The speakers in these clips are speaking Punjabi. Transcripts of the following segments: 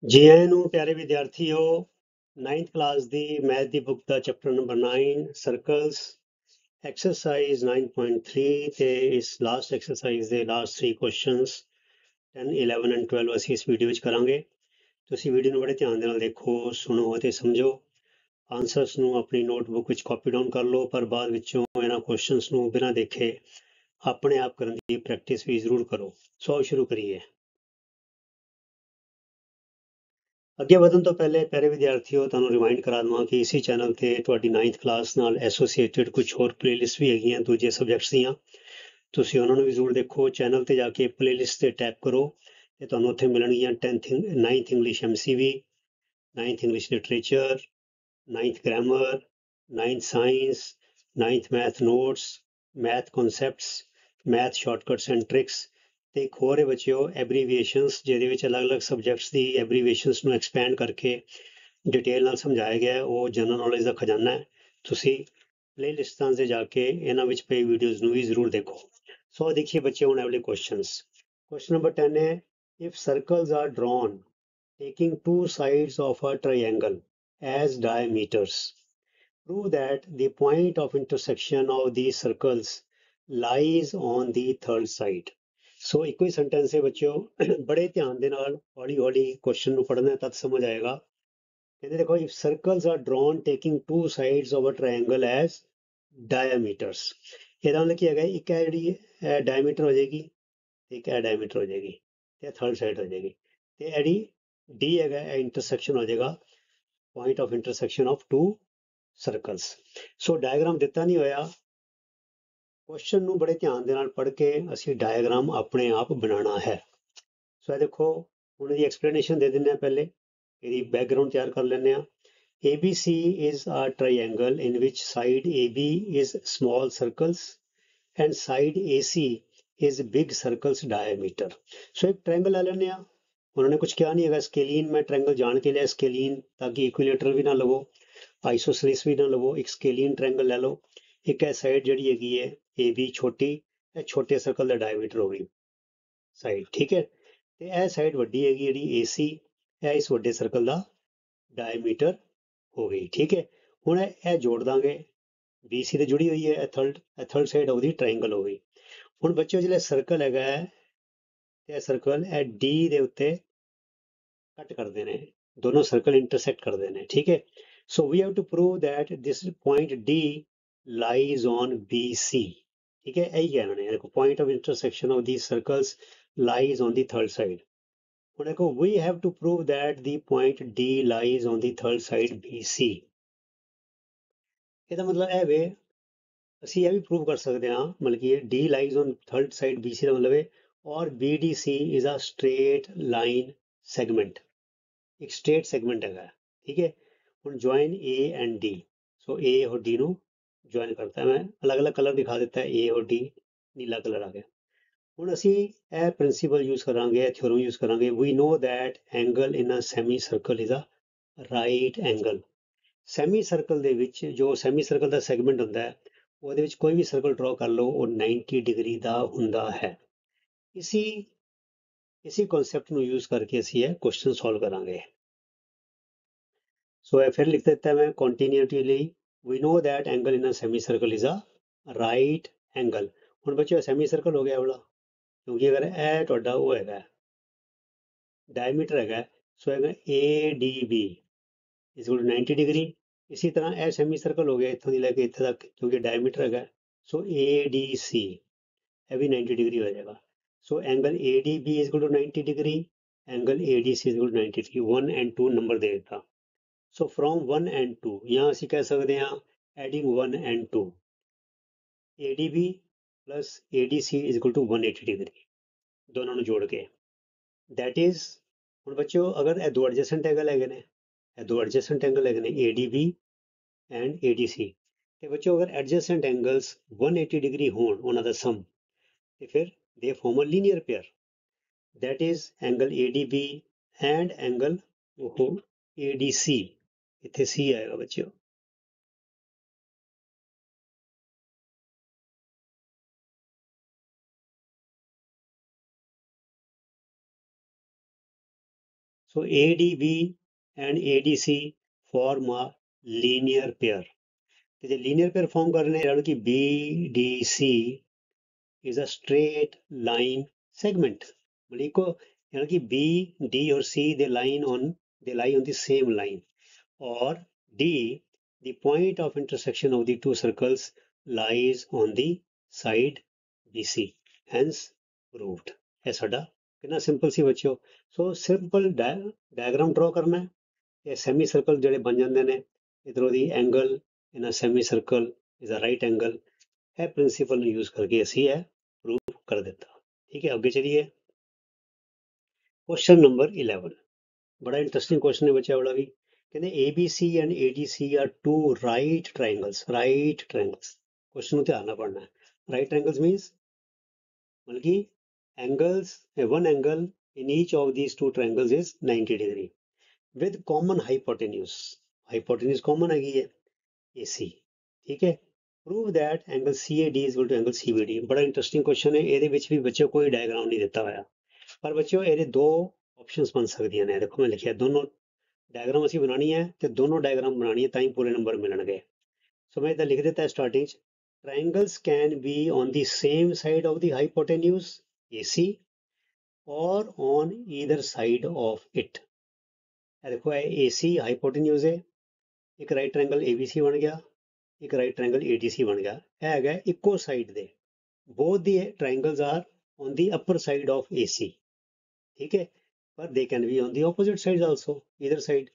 जी ਆਇਆਂ ਨੂੰ ਪਿਆਰੇ ਵਿਦਿਆਰਥੀਓ 9th ਕਲਾਸ ਦੀ ਮੈਥ ਦੀ ਬੁੱਕ ਦਾ ਚੈਪਟਰ ਨੰਬਰ 9 ਸਰਕਲਸ ਐਕਸਰਸਾਈਜ਼ 9.3 ਤੇ ਇਸ ਲਾਸਟ ਐਕਸਰਸਾਈਜ਼ ਦੇ ਲਾਸਟ 3 ਕੁਐਸਚਨਸ 10 11 ਐਂਡ 12 ਅਸੀਂ ਇਸ ਵੀਡੀਓ ਵਿੱਚ ਕਰਾਂਗੇ। ਤੁਸੀਂ ਵੀਡੀਓ ਨੂੰ ਬੜੇ ਧਿਆਨ ਦੇ ਨਾਲ ਦੇਖੋ, ਸੁਣੋ ਅਤੇ ਸਮਝੋ। ਆਨਸਰਸ ਨੂੰ ਆਪਣੀ ਨੋਟਬੁੱਕ ਵਿੱਚ ਕਾਪੀ ਡਾਊਨ ਕਰ ਲਓ, ਪਰ ਬਾਅਦ ਵਿੱਚੋਂ ਇਹਨਾਂ ਕੁਐਸਚਨਸ ਨੂੰ ਬਿਨਾਂ ਦੇਖੇ ਆਪਣੇ ਆਪ ਕਰਨ ਦੀ ਪ੍ਰੈਕਟਿਸ ਵੀ ਜ਼ਰੂਰ ਕਰੋ। ਸੋ ਆਓ ਸ਼ੁਰੂ ਕਰੀਏ। ਅੱਗੇ ਵਧਣ ਤੋਂ ਪਹਿਲੇ ਪਿਆਰੇ ਵਿਦਿਆਰਥੀਓ ਤੁਹਾਨੂੰ ਰਿਮਾਈਂਡ ਕਰਾ ਦਵਾਂ ਕਿ ਇਸੇ ਚੈਨਲ ਤੇ ਤੁਹਾਡੀ 9th ਕਲਾਸ ਨਾਲ ਐਸੋਸੀਏਟਿਡ ਕੁਝ ਹੋਰ ਪਲੇਲਿਸਟ ਵੀ ਹੈਗੀਆਂ ਦੂਜੇ ਸਬਜੈਕਟਸ ਦੀਆਂ। ਤੁਸੀਂ ਉਹਨਾਂ ਨੂੰ ਵੀ ਜ਼ਰੂਰ ਦੇਖੋ। ਚੈਨਲ ਤੇ ਜਾ ਕੇ ਪਲੇਲਿਸਟ ਤੇ ਟੈਪ ਕਰੋ ਤੇ ਤੁਹਾਨੂੰ ਉੱਥੇ ਮਿਲਣਗੀਆਂ 9th English MCV, 9th English literature, 9th grammar, 9th science, 9th math notes, math concepts, math shortcuts and tricks ਤੇ ਇੱਕ ਹੋਰ ਹੈ ਬੱਚਿਓ ਐਬਰੀਵੀਏਸ਼ਨਸ, ਜਿਹਦੇ ਵਿੱਚ ਅਲੱਗ-ਅਲੱਗ ਸਬਜੈਕਟਸ ਦੀ ਐਬਰੀਵੀਏਸ਼ਨਸ ਨੂੰ ਐਕਸਪੈਂਡ ਕਰਕੇ ਡਿਟੇਲ ਨਾਲ ਸਮਝਾਇਆ ਗਿਆ ਹੈ। ਉਹ ਜਨਰਲ ਨੌਲੇਜ ਦਾ ਖਜ਼ਾਨਾ ਹੈ। ਤੁਸੀਂ ਪਲੇ ਲਿਸਟਾਂ 'ਤੇ ਜਾ ਕੇ ਇਹਨਾਂ ਵਿੱਚ ਪਈ ਵੀਡੀਓਜ਼ ਨੂੰ ਵੀ ਜ਼ਰੂਰ ਦੇਖੋ। ਸੋ ਦੇਖੀਏ ਬੱਚੇ ਹੁਣ ਅਗਲੇ ਕੁਐਸਚਨਸ। ਕੁਐਸਚਨ ਨੰਬਰ 10 ਹੈ, if circles are drawn taking two sides of a triangle as diameters, prove that the point of intersection of these circles lies on the third side. ਸੋ ਇੱਕੋ ਹੀ ਸੈਂਟੈਂਸ ਹੈ ਬੱਚਿਓ, ਬੜੇ ਧਿਆਨ ਦੇ ਨਾਲ ਹੌਲੀ ਹੌਲੀ ਕੁਐਸਚਨ ਨੂੰ ਪੜ੍ਹਨਾ ਤਦ ਸਮਝ ਆਏਗਾ। ਕਹਿੰਦੇ ਦੇਖੋ, if circles are drawn taking two sides of a triangle as diameters, ਇਹਦਾ ਮਤਲਬ ਕੀ ਹੈਗਾ, ਇੱਕ ਹੈ ਜਿਹੜੀ ਡਾਇਮੀਟਰ ਹੋ ਜਾਏਗੀ ਤੇ ਇੱਕ ਹੈ ਡਾਇਮੀਟਰ ਹੋ ਜਾਏਗੀ ਤੇ ਥਰਡ ਸਾਈਡ ਹੋ ਜਾਏਗੀ ਤੇ ਜਿਹੜੀ ਡੀ ਹੈਗਾ ਇਹ ਇੰਟਰਸੈਕਸ਼ਨ ਹੋ ਜਾਏਗਾ, point of intersection of two circles. So diagram ਦਿੱਤਾ ਨਹੀਂ ਹੋਇਆ, ਕੁਐਸਚਨ ਨੂੰ ਬੜੇ ਧਿਆਨ ਦੇ ਨਾਲ ਪੜ੍ਹ ਕੇ ਅਸੀਂ ਡਾਇਗਰਾਮ ਆਪਣੇ ਆਪ ਬਣਾਉਣਾ ਹੈ। ਸੋ ਇਹ ਦੇਖੋ, ਹੁਣ ਇਹਦੀ ਐਕਸਪਲੇਨੇਸ਼ਨ ਦੇ ਦਿੰਦੇ ਆ, ਪਹਿਲੇ ਇਹਦੀ ਬੈਕਗਰਾਉਂਡ ਤਿਆਰ ਕਰ ਲੈਂਦੇ ਆ। ABC is a triangle in which side AB is small circles and side AC is big circles diameter. ਸੋ ਇੱਕ ਟ੍ਰਾਇੰਗਲ ਲੈ ਲੈਂਦੇ ਆ। ਉਹਨਾਂ ਨੇ ਕੁਝ ਕਿਹਾ ਨਹੀਂ ਹੈਗਾ ਸਕੇਲੀਨ, ਮੈਂ ਟ੍ਰਾਇੰਗਲ ਜਾਣ ਕੇ ਲਿਆ ਸਕੇਲੀਨ ਤਾਂ ਕਿ ਇਕੁਇਲੇਟਰਲ ਵੀ ਨਾ ਲਵੋ, ਆਈਸੋਸੇਲਿਸ ਵੀ ਨਾ ਲਵੋ, ਇੱਕ ਸਕੇਲੀਨ ਟ੍ਰਾਇੰਗਲ ਲੈ ਲਓ। ਇੱਕ ਇਹ ਸਾਈਡ ਜਿਹੜੀ ਹੈਗੀ ਹੈ AB ਛੋਟੀ, ਇਹ ਛੋਟੇ ਸਰਕਲ ਦਾ ਡਾਇਮੀਟਰ ਹੋ ਗਈ ਸਾਈਡ, ਠੀਕ ਹੈ। ਤੇ ਇਹ ਸਾਈਡ ਵੱਡੀ ਹੈਗੀ ਜਿਹੜੀ AC, ਇਹ ਇਸ ਵੱਡੇ ਸਰਕਲ ਦਾ ਡਾਇਮੀਟਰ ਹੋ ਗਈ, ਠੀਕ ਹੈ। ਹੁਣ ਇਹ ਜੋੜ ਦਾਂਗੇ, BC ਤੇ ਜੁੜੀ ਹੋਈ ਹੈ, ਇਹ ਥਰਡ ਸਾਈਡ ਉਹਦੀ ਟ੍ਰਾਇੰਗਲ ਹੋ ਗਈ। ਹੁਣ ਬੱਚਿਓ ਜਿਹੜਾ ਸਰਕਲ ਹੈਗਾ ਹੈ, ਇਹ ਸਰਕਲ ਇਹ D ਦੇ ਉੱਤੇ ਕੱਟ ਕਰਦੇ ਨੇ, ਦੋਨੋਂ ਸਰਕਲ ਇੰਟਰਸੈਕਟ ਕਰਦੇ ਨੇ, ਠੀਕ ਹੈ। So we have to prove that this point D lies on BC, ਠੀਕ ਹੈ। ਇਹੀ ਕਹਿਣਾ ਨੇ, ਦੇਖੋ point of intersection of these circles lies on the third side. ਹੁਣ ਦੇਖੋ we have to prove that the point D lies on the third side BC. ਇਹਦਾ ਮਤਲਬ ਇਹ ਵੇ, ਅਸੀਂ ਇਹ ਵੀ ਪ੍ਰੂਵ ਕਰ ਸਕਦੇ ਹਾਂ, ਮਤਲਬ ਕਿ D lies on third side BC ਦਾ ਮਤਲਬ ਹੈ ਔਰ BDC is a straight line segment, ਇੱਕ ਸਟ੍ਰੇਟ ਸੈਗਮੈਂਟ ਹੈਗਾ, ਠੀਕ ਹੈ। ਹੁਣ join A and D, so A ਔਰ D ਨੂੰ ਜੁਆਇਨ ਕਰਤਾ, ਮੈਂ ਅਲੱਗ-ਅਲੱਗ ਕਲਰ ਦਿਖਾ ਦਿੱਤਾ, A ਔਰ D ਨੀਲਾ ਕਲਰ ਆ ਗਿਆ। ਹੁਣ ਅਸੀਂ ਇਹ ਪ੍ਰਿੰਸੀਪਲ ਯੂਜ਼ ਕਰਾਂਗੇ, ਇਹ ਥਿਓਰਮ ਯੂਜ਼ ਕਰਾਂਗੇ। We know that angle in a semi circle is a right angle. Semicircle ਦੇ ਵਿੱਚ ਜੋ ਸੈਮੀ ਸਰਕਲ ਦਾ ਸੈਗਮੈਂਟ ਹੁੰਦਾ ਹੈ, ਉਹਦੇ ਵਿੱਚ ਕੋਈ ਵੀ ਸਰਕਲ ਡਰਾ ਕਰ ਲਓ, ਉਹ 90 ਡਿਗਰੀ ਦਾ ਹੁੰਦਾ ਹੈ। ਇਸੀ ਕਨਸੈਪਟ ਨੂੰ ਯੂਜ਼ ਕਰਕੇ ਅਸੀਂ ਇਹ ਕੁਐਸਚਨ ਸੋਲਵ ਕਰਾਂਗੇ। ਸੋ ਇਹ ਫਿਰ ਲਿਖ ਦਿੱਤਾ ਮੈਂ ਕੰਟੀਨਿਊਟੀ ਲਈ, we know that angle in a semi circle is a right angle. ਹੁਣ ਬੱਚਿਓ ਸੈਮੀ ਸਰਕਲ ਹੋ ਗਿਆ ਵਾਲਾ, ਕਿਉਂਕਿ ਅਗਰ ਇਹ ਤੁਹਾਡਾ ਉਹ ਹੈਗਾ ਡਾਇਮੀਟਰ ਹੈਗਾ, ਸੋ ਹੈਗਾ ADB is equal to 90 degree. ਇਸੇ ਤਰ੍ਹਾਂ ਇਹ ਸੈਮੀ ਸਰਕਲ ਹੋ ਗਿਆ ਇੱਥੋਂ ਦੀ ਲੈ ਕੇ ਇੱਥੇ ਤੱਕ, ਕਿਉਂਕਿ ਡਾਇਮੀਟਰ ਹੈਗਾ, ਸੋ ADC ਇਹ ਵੀ 90 ਡਿਗਰੀ ਹੋ ਜਾਏਗਾ। So angle ADB is equal to 90 degree, angle ADC is equal to 90 degree. 1 and 2 ਨੰਬਰ ਦੇ ਦਿੱਤਾ। ਸੋ ਫਰੋਮ 1 and 2 यहाँ ਅਸੀਂ ਕਹਿ ਸਕਦੇ ਹਾਂ adding 1 and 2, ADB plus ADC is equal to 180 degree, ਦੋਨਾਂ ਨੂੰ ਜੋੜ ਕੇ ਦੈਟ ਇਜ਼। ਹੁਣ ਬੱਚਿਓ ਅਗਰ ਇਹ ਦੋ ਐਡਜੈਸੈਂਟ ਐਂਗਲ ਹੈਗੇ ਨੇ, ਇਹ ਦੋ ਐਡਜੈਸੈਂਟ ਐਂਗਲ ਹੈਗੇ ਨੇ ADB ਐਂਡ ADC, ਤੇ ਬੱਚਿਓ ਅਗਰ ਐਡਜੈਸੈਂਟ ਐਂਗਲਸ 180 ਡਿਗਰੀ ਹੋਣ ਉਹਨਾਂ ਦਾ ਸਮ, ਤੇ ਫਿਰ they form a linear pair, that is angle ADB and angle ਉਹ ADC, ਇੱਥੇ C ਆਏਗਾ ਬੱਚਿਓ। So ADB and ADC form a linear pair. ਤੇ ਜੇ ਲੀਨੀਅਰ ਪੇਅਰ ਫਾਰਮ ਕਰਨੇ ਯਾਨੀ ਕਿ BDC is a straight line segment. मतलब इको यानी कि B, D और C they lie on the same line. Or D, the point of intersection of the two circles lies on the side BC. Hence proved. है साडा कितना सिंपल सी बच्चों. सो सिंपल डायग्राम ड्रॉ करना है. ਇਹ ਸੈਮੀ ਸਰਕਲ ਜਿਹੜੇ ਬਣ ਜਾਂਦੇ ਨੇ ਇਧਰੋਂ ਦੀ angle in a semi circle is a right angle. ਇਹ ਪ੍ਰਿੰਸੀਪਲ ਨੂੰ ਯੂਜ਼ ਕਰਕੇ ਅਸੀਂ ਇਹ ਪ੍ਰੂਵ ਕਰ ਦਿੱਤਾ. ਠੀਕ ਹੈ, ਅੱਗੇ ਚਲੀਏ. क्वेश्चन नंबर 11 बड़ा इंटरेस्टिंग क्वेश्चन है बच्चा वाला भी. कहते ABC and ADC are two right triangles. Right triangles question ਨੂੰ ਧਿਆਨ ਨਾਲ ਪੜਨਾ ਹੈ. राइट ट्राइंगल्स मींस मतलब कि angles one angle in each of these two triangles is 90 degree with common hypotenuse. hypotenuse common ਹੈਗੀ ਹੈ AC. ਠੀਕ ਹੈ. prove that angle CAD is equal to angle CBD. ਬੜਾ ਇੰਟਰਸਟਿੰਗ ਕੁਐਸਚਨ ਹੈ. ਇਹਦੇ ਵਿੱਚ ਵੀ ਬੱਚੇ ਕੋਈ ਡਾਇਗਰਾਮ ਨਹੀਂ ਦਿੱਤਾ ਹੋਇਆ, ਪਰ ਬੱਚਿਓ ਇਹਦੇ ਦੋ ਆਪਸ਼ਨਸ ਬਣ ਸਕਦੀਆਂ ਨੇ. ਦੇਖੋ ਮੈਂ ਲਿਖਿਆ ਦੋਨੋਂ ਡਾਇਗਰਾਮ ਅਸੀਂ ਬਣਾਣੀ ਹੈ ਤੇ ਦੋਨੋਂ ਡਾਇਗਰਾਮ ਬਣਾਣੀ ਹੈ ਤਾਂ ਹੀ ਪੂਰੇ ਨੰਬਰ ਮਿਲਣਗੇ. ਸੋ ਮੈਂ ਇਹਦਾ ਲਿਖ ਦਿੱਤਾ ਸਟਾਰਟਿੰਗ ਚ. triangles can be on the same side of the hypotenuse AC or on either side of it. ਇਹ ਦੇਖੋ ਇਹ AC hypotenuse ਹੈ, ਇੱਕ ਰਾਈਟ ਟ੍ਰਾਇੰਗਲ ABC ਬਣ ਗਿਆ, ਇੱਕ ਰਾਈਟ ਟ੍ਰਾਇੰਗਲ ADC ਬਣ ਗਿਆ. ਇਹ ਹੈਗਾ ਇੱਕੋ ਸਾਈਡ ਦੇ. both the triangles are on the upper side of AC. ਠੀਕ ਹੈ, ਪਰ they can be on the opposite sides also, either side.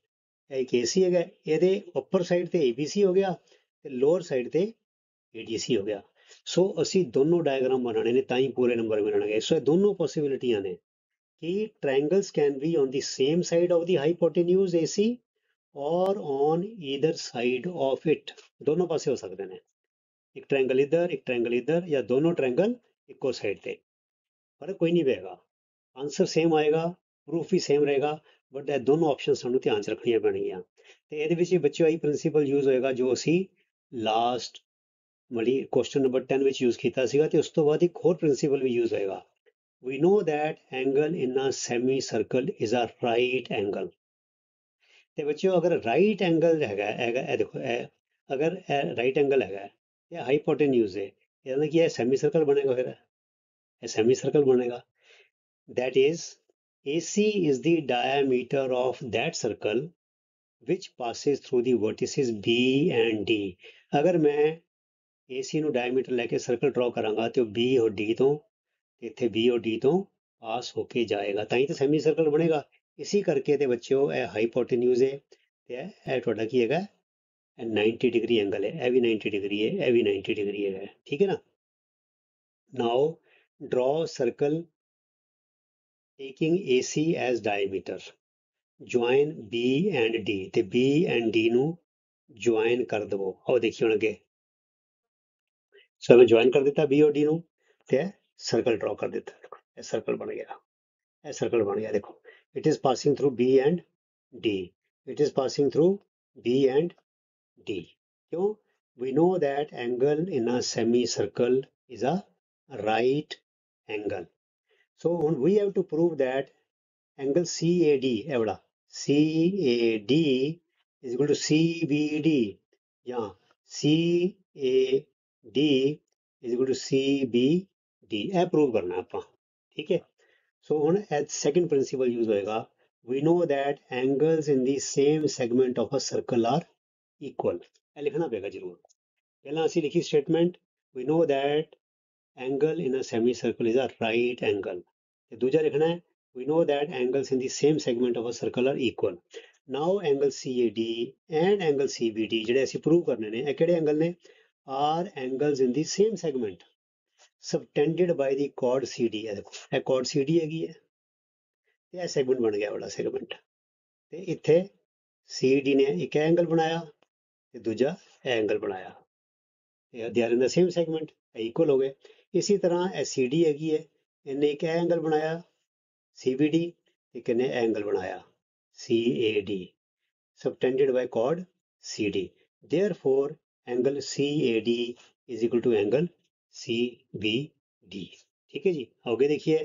ਇਹ ਇੱਕ AC ਹੈਗਾ, ਇਹਦੇ ਉੱਪਰ ਸਾਈਡ ਤੇ ABC ਹੋ ਗਿਆ ਤੇ ਲੋਅਰ ਸਾਈਡ ਤੇ ADC ਹੋ ਗਿਆ. ਸੋ ਅਸੀਂ ਦੋਨੋਂ ਡਾਇਗਰਾਮ ਬਣਾਣੇ ਨੇ ਤਾਂ ਹੀ ਪੂਰੇ ਨੰਬਰ ਮਿਲਣਗੇ. ਸੋ ਇਹ ਦੋਨੋਂ ਪੋਸੀਬਿਲਿਟੀਆਂ ਨੇ ਕਿ triangles can be on the same side of the hypotenuse AC or on either side of it. ਦੋਨੋਂ ਪਾਸੇ ਹੋ ਸਕਦੇ ਨੇ. ਇੱਕ ਟ੍ਰਾਇੰਗਲ ਇੱਧਰ, ਇੱਕ ਟ੍ਰਾਇੰਗਲ ਇੱਧਰ, ਜਾਂ ਦੋਨੋਂ ਟ੍ਰਾਇੰਗਲ ਇੱਕੋ ਸਾਈਡ ਤੇ. ਫਰਕ ਕੋਈ ਨਹੀਂ ਪਏਗਾ, ਆਨਸਰ ਸੇਮ ਆਏਗਾ, ਪ੍ਰੂਫ ਵੀ ਸੇਮ ਰਹੇਗਾ, ਬਟ ਇਹ ਦੋਨੋਂ ਆਪਸ਼ਨ ਸਾਨੂੰ ਧਿਆਨ ਚ ਰੱਖਣੀਆਂ ਪੈਣਗੀਆਂ. ਤੇ ਇਹਦੇ ਵਿੱਚ ਬੱਚਿਓ ਇਹੀ ਪ੍ਰਿੰਸੀਪਲ ਯੂਜ਼ ਹੋਏਗਾ ਜੋ ਅਸੀਂ ਲਾਸਟ ਮਲੀ ਕੁਐਸਚਨ ਨੰਬਰ 10 ਵਿੱਚ ਯੂਜ਼ ਕੀਤਾ ਸੀਗਾ, ਤੇ ਉਸ ਤੋਂ ਬਾਅਦ ਇੱਕ ਹੋਰ ਪ੍ਰਿੰਸੀਪਲ ਵੀ ਯੂਜ਼ ਹੋਏਗਾ. We know that angle in a semicircle is a right angle. ਤੇ ਬੱਚਿਓ ਅਗਰ ਰਾਈਟ ਐਂਗਲ ਹੈਗਾ ਇਹ ਦੇਖੋ ਇਹ ਅਗਰ ਇਹ ਰਾਈਟ ਐਂਗਲ ਹੈਗਾ, ਇਹ ਹਾਈਪੋਟੇਨਿਊਜ਼ ਹੈ, ਇਹਦਾ ਕੀ ਹੈ ਸੈਮੀ ਸਰਕਲ ਬਣੇਗਾ. ਫਿਰ ਇਹ ਸੈਮੀ ਸਰਕਲ ਬਣੇਗਾ. that is AC is the diameter of that circle which passes through the vertices B and D. ਅਗਰ ਮੈਂ AC ਨੂੰ ਡਾਇਮੀਟਰ ਲੈ ਕੇ ਸਰਕਲ ਡਰਾ ਕਰਾਂਗਾ ਤੇ ਉਹ B ਔਰ D ਤੋਂ ਇੱਥੇ B ਔਰ D ਤੋਂ ਪਾਸ ਹੋ ਕੇ ਜਾਏਗਾ, ਤਾਂ ਹੀ ਤਾਂ ਸੈਮੀ ਸਰਕਲ ਬਣੇਗਾ. ਇਸੇ ਕਰਕੇ ਤੇ ਬੱਚਿਓ ਇਹ ਹਾਈਪੋਟੇਨਿਊਜ਼ ਹੈ ਤੇ ਇਹ ਤੁਹਾਡਾ ਕੀ ਹੈਗਾ 90 ਡਿਗਰੀ ਐਂਗਲ ਹੈ. ਇਹ ਵੀ 90 ਡਿਗਰੀ ਹੈ, ਇਹ ਵੀ 90 ਡਿਗਰੀ ਹੈਗਾ. ਠੀਕ ਹੈ ਨਾ. ਨਾਓ ਡਰਾ circle taking AC as diameter. join B and D ਤੇ B and D ਨੂੰ join ਕਰ ਦਵੋ. ਆਓ ਦੇਖੀਏ ਹੁਣ ਅੱਗੇ. ਸੋ ਮੈਂ join ਕਰ ਦਿੱਤਾ B ਔਰ D ਨੂੰ ਤੇ ਸਰਕਲ ਡਰਾ ਕਰ ਦਿੱਤਾ. ਦੇਖੋ ਇਹ ਸਰਕਲ ਬਣ ਗਿਆ, ਇਹ ਸਰਕਲ ਬਣ ਗਿਆ. ਦੇਖੋ it is passing through B and D. it is passing through B and D. ਕਿਉਂ? we know that angle in a semicircle is a right angle. So we have to prove that angle CAD ਇਹ ਵਾਲਾ CAD is equal to CBD ਜਾਂ CAD is equal to CBD. ਇਹ ਪ੍ਰੂਵ ਕਰਨਾ ਆਪਾਂ. ਠੀਕ ਹੈ. ਸੋ ਹੁਣ ਸੈਕੰਡ ਪ੍ਰਿੰਸੀਪਲ ਯੂਜ਼ ਹੋਏਗਾ. we know that angles in the same segment of a circle are equal. ਇਹ ਲਿਖਣਾ ਪਏਗਾ ਜ਼ਰੂਰ. ਪਹਿਲਾਂ ਅਸੀਂ ਲਿਖੀ statement we know that angle in a semicircle is a right angle. ਤੇ ਦੂਜਾ ਲਿਖਣਾ ਹੈ we know that angles in the same segment of a circle are equal. now angle CAD and angle CBD ਜਿਹੜੇ ਅਸੀਂ ਪ੍ਰੂਵ ਕਰਨੇ ਨੇ, ਇਹ ਕਿਹੜੇ ਐਂਗਲ ਨੇ? are angles in the same segment subtended by the chord CD. ਇਹ ਦੇਖੋ ਇਹ chord CD ਹੈਗੀ ਹੈ ਤੇ ਇਹ ਸੈਗਮੈਂਟ ਬਣ ਗਿਆ ਵਾਲਾ ਸੈਗਮੈਂਟ, ਤੇ ਇੱਥੇ CD ਨੇ ਇੱਕ ਐਂਗਲ ਬਣਾਇਆ ਤੇ ਦੂਜਾ ਐਂਗਲ ਬਣਾਇਆ. they are in the same segment, equal ਹੋ ਗਏ. ਇਸੇ ਤਰ੍ਹਾਂ ਇਹ CD ਹੈਗੀ ਹੈ, ਇਹਨੇ ਇੱਕ ਐਂਗਲ ਬਣਾਇਆ CBD ਤੇ ਕਿੰਨੇ ਐਂਗਲ ਬਣਾਇਆ CAD subtended by chord CD. therefore angle CAD is equal to angle CBD. ठीक है जी. आगे देखिए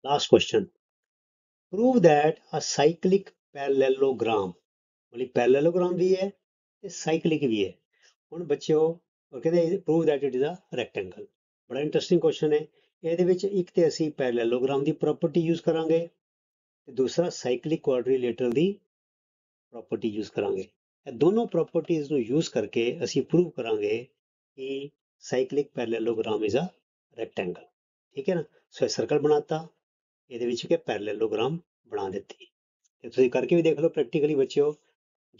last question. Prove that a cyclic parallelogram, ਮਤਲਬ ਪੈਰਲੈਲੋਗ੍ਰਾਮ ਵੀ ਹੈ ਤੇ ਸਾਈਕਲਿਕ ਵੀ ਹੈ। ਹੁਣ ਬੱਚਿਓ ਉਹ ਕਹਿੰਦੇ prove that it is a rectangle. ਬੜਾ ਇੰਟਰਸਟਿੰਗ ਕੁਐਸਚਨ ਹੈ। ਇਹਦੇ ਵਿੱਚ ਇੱਕ ਤੇ ਅਸੀਂ ਪੈਰਲੈਲੋਗ੍ਰਾਮ ਦੀ ਪ੍ਰੋਪਰਟੀ ਯੂਜ਼ ਕਰਾਂਗੇ ਤੇ ਦੂਸਰਾ ਸਾਈਕਲਿਕ ਕੁਆਡਰੀਲੇਟਰਲ ਦੀ ਪ੍ਰੋਪਰਟੀ ਯੂਜ਼ ਕਰਾਂਗੇ। ਇਹ ਦੋਨੋਂ ਪ੍ਰੋਪਰਟੀਜ਼ ਨੂੰ ਯੂਜ਼ ਕਰਕੇ ਅਸੀਂ ਪ੍ਰੂਵ ਕਰਾਂਗੇ ਕਿ ਸਾਈਕਲਿਕ ਪੈਰਲੈਲੋਗ੍ਰਾਮ ਇਜ਼ ਅ ਰੈਕਟੈਂਗਲ। ਠੀਕ ਹੈ ਨਾ। ਸੋ ਇਹ ਸਰਕਲ ਬਣਾਤਾ, ਇਹਦੇ ਵਿੱਚ ਕਿ ਪੈਰਲੈਲੋਗ੍ਰਾਮ ਬਣਾ ਦਿੱਤੀ ਤੇ ਤੁਸੀਂ ਕਰਕੇ ਵੀ ਦੇਖ ਲਓ ਪ੍ਰੈਕਟੀਕਲੀ ਬੱਚਿਓ।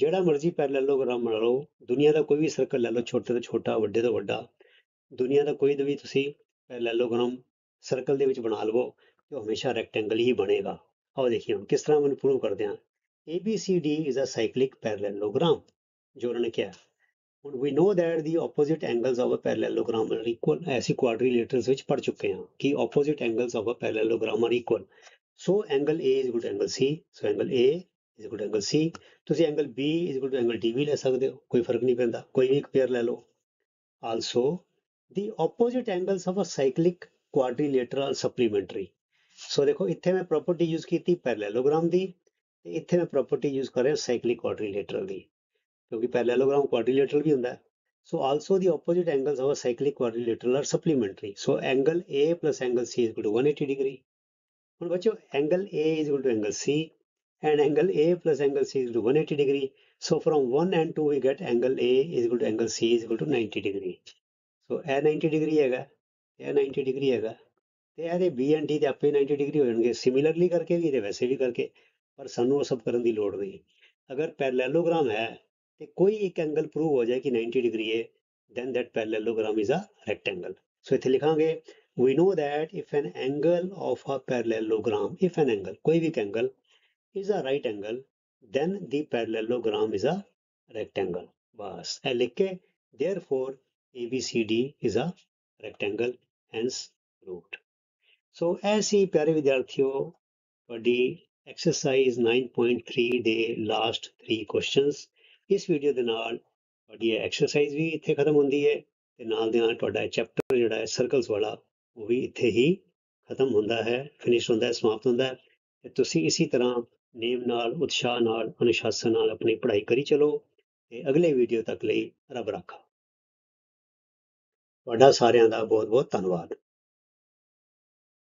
ਜਿਹੜਾ ਮਰਜ਼ੀ ਪੈਰਲੈਲੋਗ੍ਰਾਮ ਬਣਾ ਲਓ, ਦੁਨੀਆ ਦਾ ਕੋਈ ਵੀ ਸਰਕਲ ਲੈ ਲਓ, ਛੋਟੇ ਤੋਂ ਛੋਟਾ ਵੱਡੇ ਤੋਂ ਵੱਡਾ, ਦੁਨੀਆ ਦਾ ਕੋਈ ਵੀ ਤੁਸੀਂ ਪੈਰਲੈਲੋਗ੍ਰਾਮ ਸਰਕਲ ਦੇ ਵਿੱਚ ਬਣਾ ਲਵੋ ਤੇ ਉਹ ਹਮੇਸ਼ਾ ਰੈਕਟੈਂਗਲ ਹੀ ਬਣੇਗਾ। ਆਓ ਦੇਖੀਏ ਹੁਣ ਕਿਸ ਤਰ੍ਹਾਂ ਮੈਨੂੰ ਪ੍ਰੂਵ ਕਰਦੇ ਹਾਂ। ABCD is a cyclic parallelogram, ਜੋ ਉਹਨਾਂ ਨੇ ਕਿਹਾ। ਹੁਣ we know that the opposite angles of a parallelogram are equal, ਅਸੀਂ quadrilaterals ਵਿੱਚ ਪੜ੍ਹ ਚੁੱਕੇ ਹਾਂ ਕਿ opposite angles of a parallelogram are equal. So angle A is equal to angle C, so angle A is equal to angle C. ਤੁਸੀਂ angle B is equal to angle D ਵੀ ਲੈ ਸਕਦੇ ਹੋ, ਕੋਈ ਫਰਕ ਨਹੀਂ ਪੈਂਦਾ, ਕੋਈ ਵੀ ਇੱਕ ਪੇਅਰ ਲੈ ਲਓ। Also the opposite angles of a cyclic quadrilateral are supplementary. ਸੋ ਦੇਖੋ ਇੱਥੇ ਮੈਂ ਪ੍ਰੋਪਰਟੀ ਯੂਜ਼ ਕੀਤੀ ਪੈਰਲੈਲੋਗ੍ਰਾਮ ਦੀ ਤੇ ਇੱਥੇ ਮੈਂ ਪ੍ਰੋਪਰਟੀ ਯੂਜ਼ ਕਰ ਰਿਹਾ ਸਾਈਕਲਿਕ ਕੁਆਡਰੀਲੇਟਰਲ ਦੀ, ਕਿਉਂਕਿ ਪੈਰਲੈਲੋਗ੍ਰਾਮ ਕੁਆਡਰੀਲੇਟਰਲ ਵੀ ਹੁੰਦਾ ਹੈ। So also the opposite angles of a cyclic quadrilateral are supplementary. So angle A plus angle C is equal to 180 degree। ਹੁਣ ਬੱਚੋ angle A is equal to angle C and angle A plus angle C is equal to 180 degree. So from 1 and 2 we get angle A is equal to angle C is equal to 90 degree. So ਇਹ 90 degree ਹੈਗਾ, ਇਹ 90 degree ਹੈਗਾ ਤੇ ਇਹਦੇ B and D ਦੇ ਆਪੇ 90 ਡਿਗਰੀ ਹੋ ਜਾਣਗੇ, ਸਿਮਿਲਰਲੀ ਕਰਕੇ ਵੀ ਤੇ ਵੈਸੇ ਵੀ ਕਰਕੇ। ਪਰ ਸਾਨੂੰ ਉਹ ਸਭ ਕਰਨ ਦੀ ਲੋੜ ਨਹੀਂ। ਅਗਰ ਪੈਰਲੈਲੋਗ੍ਰਾਮ ਹੈ ਤੇ ਕੋਈ ਇੱਕ ਐਂਗਲ ਪ੍ਰੂਵ ਹੋ ਜਾਏ ਕਿ 90 ਡਿਗਰੀ ਹੈ, then that parallelogram is a rectangle. ਸੋ ਇੱਥੇ ਲਿਖਾਂਗੇ we know that if an angle of a parallelogram, if an angle, ਕੋਈ ਵੀ angle is a right angle, then the parallelogram is a rectangle. ਬਸ ਇਹ ਲਿਖ ਕੇ therefore ABCD is a rectangle, hence proved. ਸੋ ਇਹ ਸੀ ਪਿਆਰੇ ਵਿਦਿਆਰਥੀਓ ਤੁਹਾਡੀ ਐਕਸਰਸਾਈਜ਼ 9.3 ਦੇ ਲਾਸਟ 3 ਕੁਐਸਚਨਸ। ਇਸ ਵੀਡੀਓ ਦੇ ਨਾਲ ਤੁਹਾਡੀ ਐਕਸਰਸਾਈਜ਼ ਵੀ ਇੱਥੇ ਖਤਮ ਹੁੰਦੀ ਹੈ ਤੇ ਨਾਲ ਦੇ ਨਾਲ ਤੁਹਾਡਾ ਚੈਪਟਰ ਜਿਹੜਾ ਹੈ ਸਰਕਲਸ ਵਾਲਾ ਉਹ ਵੀ ਇੱਥੇ ਹੀ ਖਤਮ ਹੁੰਦਾ ਹੈ, ਫਿਨਿਸ਼ ਹੁੰਦਾ ਹੈ, ਸਮਾਪਤ ਹੁੰਦਾ ਹੈ। ਤੇ ਤੁਸੀਂ ਇਸੇ ਤਰ੍ਹਾਂ ਨੇਮ ਨਾਲ, ਉਤਸ਼ਾਹ ਨਾਲ, ਅਨੁਸ਼ਾਸਨ ਨਾਲ ਆਪਣੀ ਪੜ੍ਹਾਈ ਕਰੀ ਚਲੋ ਤੇ ਅਗਲੇ ਵੀਡੀਓ ਤੱਕ ਲਈ ਰੱਬ ਰਾਖਾ। ਤੁਹਾਡਾ ਸਾਰਿਆਂ ਦਾ ਬਹੁਤ ਬਹੁਤ ਧੰਨਵਾਦ।